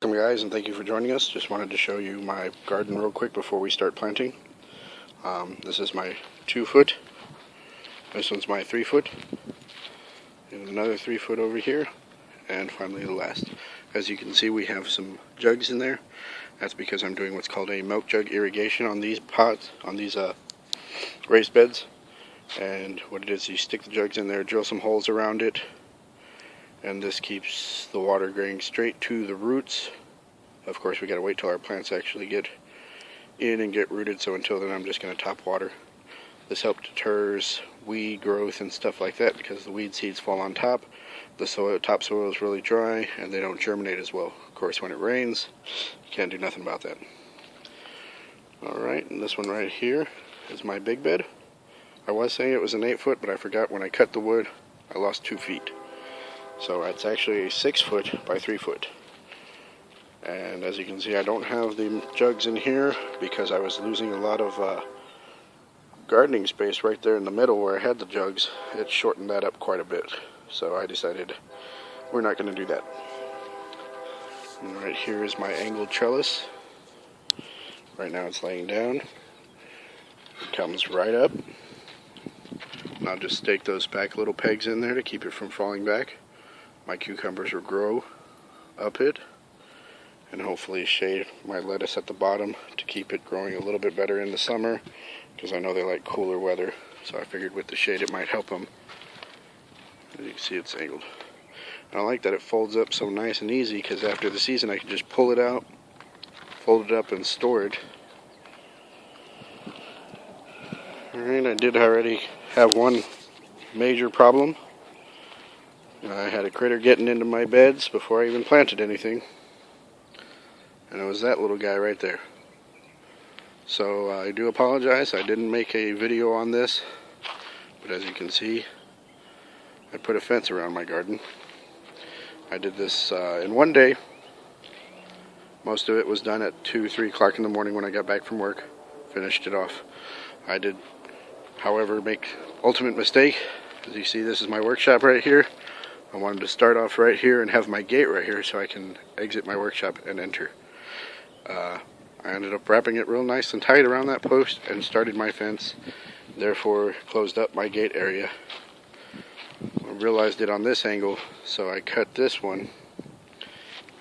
Welcome guys, and thank you for joining us. Just wanted to show you my garden real quick before we start planting. This is my 2 foot. This one's my 3 foot. And another 3 foot over here. And finally the last. As you can see, we have some jugs in there. That's because I'm doing what's called a milk jug irrigation on these pots, on these raised beds. And what it is, you stick the jugs in there, drill some holes around it, and this keeps the water going straight to the roots. Of course, we gotta wait till our plants actually get in and get rooted, so until then I'm just gonna top water. This helps deters weed growth and stuff like that, because the weed seeds fall on top. The topsoil is really dry and they don't germinate as well. Of course, when it rains, you can't do nothing about that. Alright, and this one right here is my big bed. I was saying it was an 8 foot, but I forgot when I cut the wood I lost 2 feet. So it's actually a 6 foot by 3 foot. And as you can see, I don't have the jugs in here because I was losing a lot of gardening space right there in the middle where I had the jugs. It shortened that up quite a bit. So I decided we're not going to do that. And right here is my angled trellis. Right now it's laying down. It comes right up. And I'll just stake those back little pegs in there to keep it from falling back. My cucumbers will grow up it, and hopefully shade my lettuce at the bottom to keep it growing a little bit better in the summer, because I know they like cooler weather, so I figured with the shade it might help them. As you can see, it's angled. And I like that it folds up so nice and easy, because after the season I can just pull it out, fold it up, and store it. Alright, I did already have one major problem. I had a critter getting into my beds before I even planted anything, and it was that little guy right there. So I do apologize, I didn't make a video on this, but as you can see, I put a fence around my garden. I did this in one day. Most of it was done at 2-3 o'clock in the morning when I got back from work. Finished it off. I did, however, make ultimate mistake. As you see, this is my workshop right here. I wanted to start off right here and have my gate right here so I can exit my workshop and enter. I ended up wrapping it real nice and tight around that post and started my fence, therefore closed up my gate area. I realized it on this angle, so I cut this one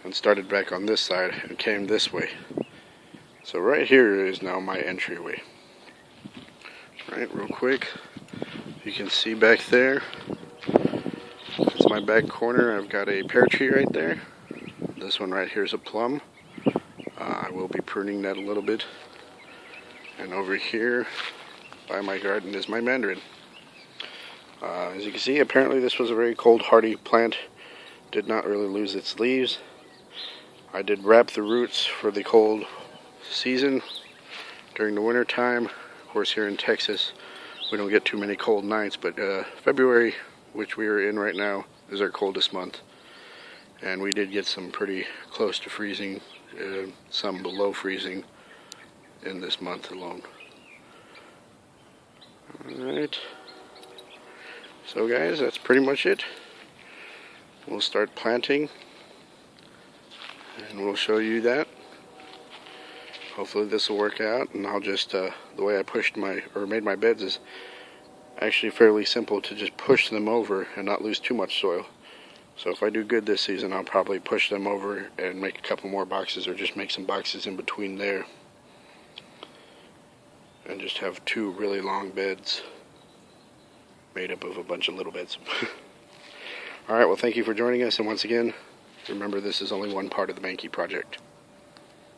and started back on this side and came this way. So right here is now my entryway. Right, real quick, you can see back there, it's my back corner. I've got a pear tree right there. This one right here is a plum. I will be pruning that a little bit. And over here by my garden is my mandarin. As you can see, apparently this was a very cold hardy plant. Did not really lose its leaves. I did wrap the roots for the cold season during the winter time. Of course, here in Texas we don't get too many cold nights, but February, which we are in right now, is our coldest month, and we did get some pretty close to freezing, some below freezing in this month alone. Alright, so guys, that's pretty much it. We'll start planting and we'll show you that. Hopefully this will work out, and I'll just the way I made my beds is actually fairly simple, to just push them over and not lose too much soil. So if I do good this season, I'll probably push them over and make a couple more boxes, or just make some boxes in between there and just have 2 really long beds made up of a bunch of little beds. Alright, well, thank you for joining us, and once again, remember, this is only one part of the Mankey project.